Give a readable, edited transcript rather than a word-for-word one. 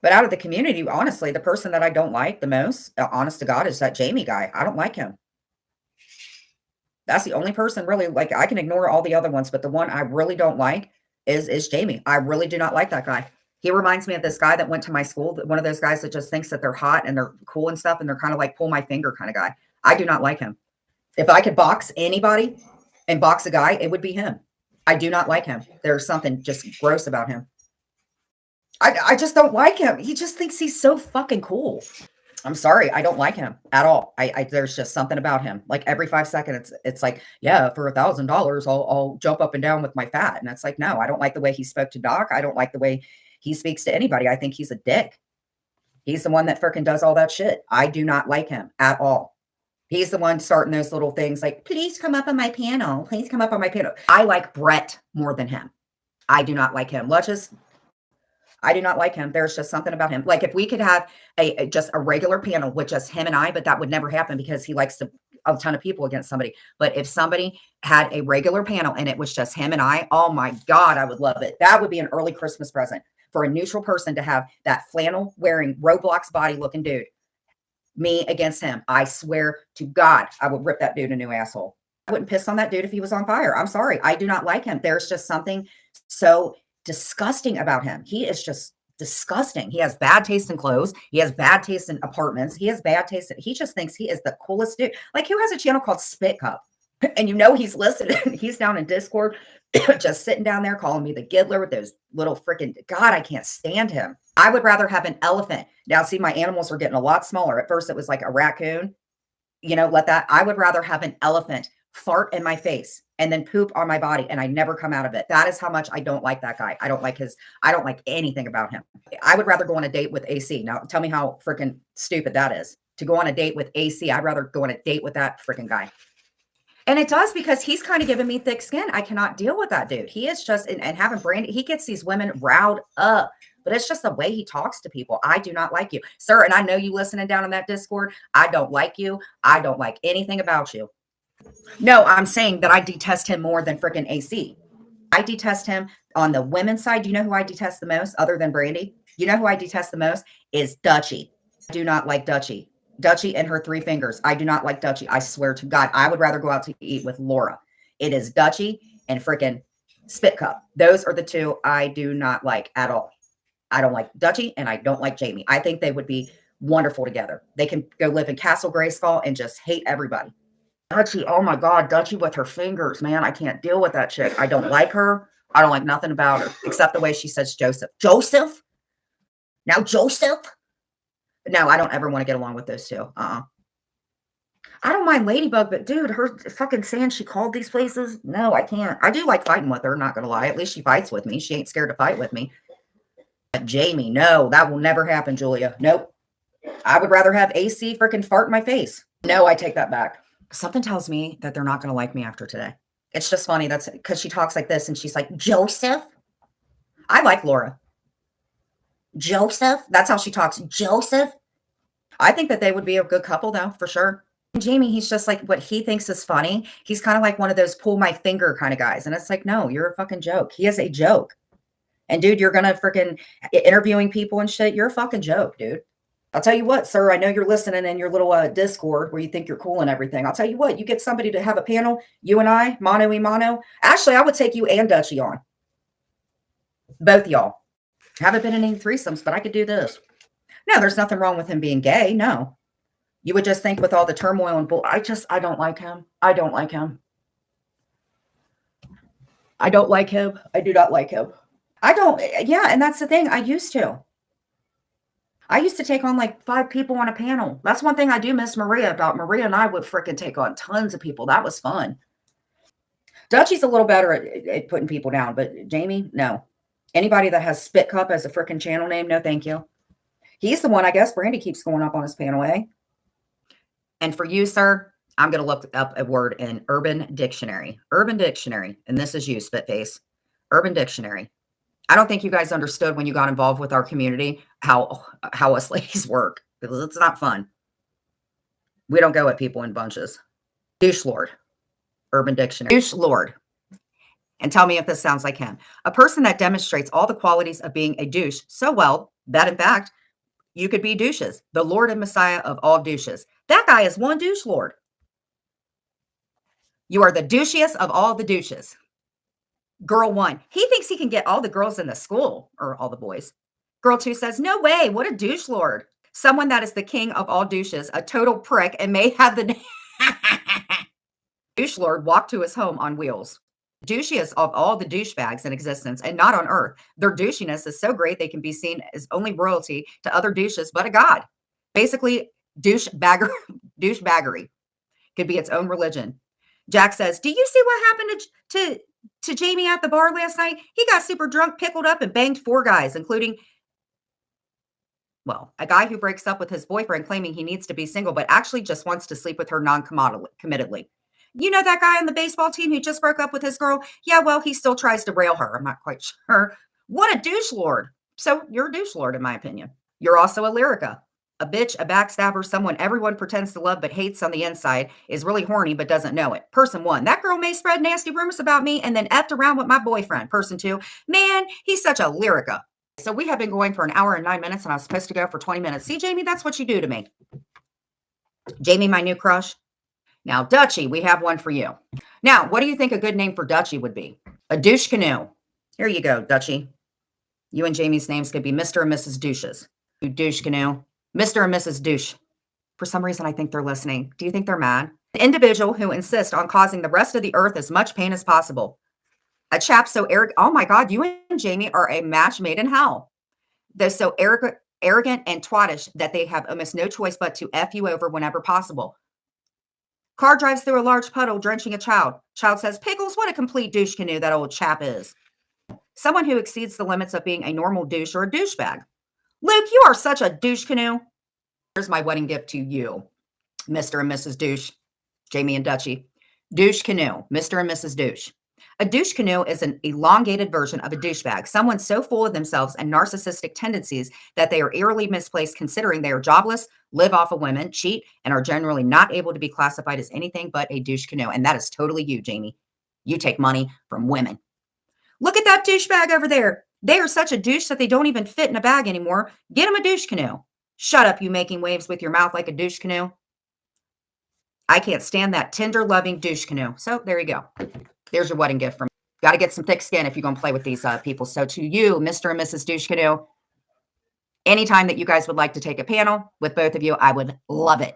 But out of the community, honestly, the person that I don't like the most, honest to God, is that Jamie guy. I don't like him. That's the only person really, like, I can ignore all the other ones, but the one I really don't like is Jamie. I really do not like that guy. He reminds me of this guy that went to my school, one of those guys that just thinks that they're hot and they're cool and stuff, and they're kind of like pull my finger kind of guy. I do not like him. If I could box anybody and box a guy, it would be him. I do not like him. There's something just gross about him. I just don't like him. He just thinks he's so fucking cool. I'm sorry, I don't like him at all. I there's just something about him. Like every 5 seconds, it's like, yeah, for $1,000, I'll jump up and down with my fat. And it's like, no, I don't like the way he spoke to Doc. I don't like the way he speaks to anybody. I think he's a dick. He's the one that freaking does all that shit. I do not like him at all. He's the one starting those little things like, please come up on my panel. Please come up on my panel. I like Brett more than him. I do not like him. I do not like him. There's just something about him. Like if we could have just a regular panel with just him and I, but that would never happen because he likes to a ton of people against somebody. But if somebody had a regular panel and it was just him and I, oh my God, I would love it. That would be an early Christmas present for a neutral person to have that flannel wearing Roblox body looking dude. Me against him. I swear to God, I would rip that dude a new asshole. I wouldn't piss on that dude if he was on fire. I'm sorry. I do not like him. There's just something so disgusting about him. He is just disgusting. He has bad taste in clothes. He has bad taste in apartments. He has bad taste. He just thinks he is the coolest dude. Like who has a channel called Spit Cup? And you know he's listening. He's down in Discord, just sitting down there calling me the Giddler with those little freaking God, I can't stand him. I would rather have an elephant. Now, see, my animals are getting a lot smaller. At first, it was like a raccoon. You know, let that. I would rather have an elephant fart in my face and then poop on my body and I never come out of it. That is how much I don't like that guy. I don't like anything about him. I would rather go on a date with AC. Now tell me how freaking stupid that is. To go on a date with AC, I'd rather go on a date with that freaking guy. And it does because he's kind of giving me thick skin. I cannot deal with that dude. He is just, and having Brandy, he gets these women riled up. But it's just the way he talks to people. I do not like you, sir. And I know you listening down in that Discord. I don't like you. I don't like anything about you. No, I'm saying that I detest him more than freaking AC. I detest him on the women's side. Do you know who I detest the most other than Brandy? You know who I detest the most is Dutchie. I do not like Dutchie. Dutchie and her three fingers. I do not like Dutchie. I swear to God, I would rather go out to eat with Laura. It is Dutchie and freaking Spit Cup. Those are the two I do not like at all. I don't like Dutchie and I don't like Jamie. I think they would be wonderful together. They can go live in Castle Grayskull and just hate everybody. Dutchie, oh my God, Dutchie with her fingers, man. I can't deal with that chick. I don't like her. I don't like nothing about her except the way she says Joseph. Joseph? Now Joseph? No, I don't ever want to get along with those two. I don't mind Ladybug, but dude, her fucking saying she called these places. No, I can't. I do like fighting with her, not gonna lie. At least she fights with me. She ain't scared to fight with me. But Jamie, no, that will never happen, Julia. Nope. I would rather have AC freaking fart in my face. No, I take that back. Something tells me that they're not gonna like me after today. It's just funny. That's because she talks like this and she's like, Joseph. I like Laura. Joseph. That's how she talks. Joseph. I think that they would be a good couple, though, for sure. Jamie, he's just like what he thinks is funny. He's kind of like one of those pull my finger kind of guys. And it's like, no, you're a fucking joke. He is a joke. And dude, you're going to freaking interviewing people and shit. You're a fucking joke, dude. I'll tell you what, sir, I know you're listening in your little Discord where you think you're cool and everything. I'll tell you what, you get somebody to have a panel, you and I, mano y mano. Actually, I would take you and Dutchie on. Both y'all. Haven't been in any threesomes, but I could do this. No, there's nothing wrong with him being gay. No. You would just think with all the turmoil and bull, I don't like him. I don't like him. I don't like him. I do not like him. I don't, yeah, and that's the thing. I used to take on like 5 people on a panel. That's one thing I do miss Maria about. Maria and I would freaking take on tons of people. That was fun. Dutchie's a little better at putting people down, but Jamie, no. Anybody that has Spit Cup as a freaking channel name, no thank you. He's the one, I guess, Brandy keeps going up on his panel, eh? And for you, sir, I'm going to look up a word in Urban Dictionary. Urban Dictionary, and this is you, Spitface. Urban Dictionary. I don't think you guys understood when you got involved with our community how us ladies work. It's not fun. We don't go at people in bunches. Douche Lord. Urban Dictionary. Douche Lord. And tell me if this sounds like him. A person that demonstrates all the qualities of being a douche so well that in fact, you could be douches, the Lord and Messiah of all douches. That guy is one douche lord. You are the douchiest of all the douches. Girl one, he thinks he can get all the girls in the school or all the boys. Girl two says, no way, what a douche lord. Someone that is the king of all douches, a total prick, and may have the douche lord walk to his home on wheels. Douchiest of all the douchebags in existence and not on earth. Their douchiness is so great they can be seen as only royalty to other douches but a god. Basically, douchebaggery could be its own religion. Jack says, do you see what happened to Jamie at the bar last night? He got super drunk, pickled up, and banged 4 guys, including, well, a guy who breaks up with his boyfriend claiming he needs to be single, but actually just wants to sleep with her non-committedly. You know that guy on the baseball team who just broke up with his girl? Yeah, well, he still tries to rail her. I'm not quite sure. What a douche lord. So you're a douche lord, in my opinion. You're also a Lyrica. A bitch, a backstabber, someone everyone pretends to love but hates on the inside, is really horny but doesn't know it. Person 1, that girl may spread nasty rumors about me and then effed around with my boyfriend. Person 2, man, he's such a Lyrica. So we have been going for an hour and 9 minutes and I was supposed to go for 20 minutes. See, Jamie, that's what you do to me. Jamie, my new crush. Now, Dutchie, we have one for you. Now, what do you think a good name for Dutchie would be? A douche canoe. Here you go, Dutchie. You and Jamie's names could be Mr. and Mrs. Douches. Douche canoe. Mr. and Mrs. Douche. For some reason, I think they're listening. Do you think they're mad? The individual who insists on causing the rest of the earth as much pain as possible. A chap so arrogant. Oh my God, you and Jamie are a match made in hell. They're so arrogant and twattish that they have almost no choice but to F you over whenever possible. Car drives through a large puddle, drenching a child. Child says, Pickles, what a complete douche canoe that old chap is. Someone who exceeds the limits of being a normal douche or a douchebag. Luke, you are such a douche canoe. Here's my wedding gift to you, Mr. and Mrs. Douche, Jamie and Dutchie. Douche canoe, Mr. and Mrs. Douche. A douche canoe is an elongated version of a douchebag, someone so full of themselves and narcissistic tendencies that they are eerily misplaced considering they are jobless, live off of women, cheat, and are generally not able to be classified as anything but a douche canoe. And that is totally you, Jamie. You take money from women. Look at that douchebag over there. They are such a douche that they don't even fit in a bag anymore. Get them a douche canoe. Shut up, you making waves with your mouth like a douche canoe. I can't stand that Tinder-loving douche canoe. So there you go. There's your wedding gift from me. Got to get some thick skin if you're going to play with these people. So to you, Mr. and Mrs. Douche Canoe, anytime that you guys would like to take a panel with both of you, I would love it.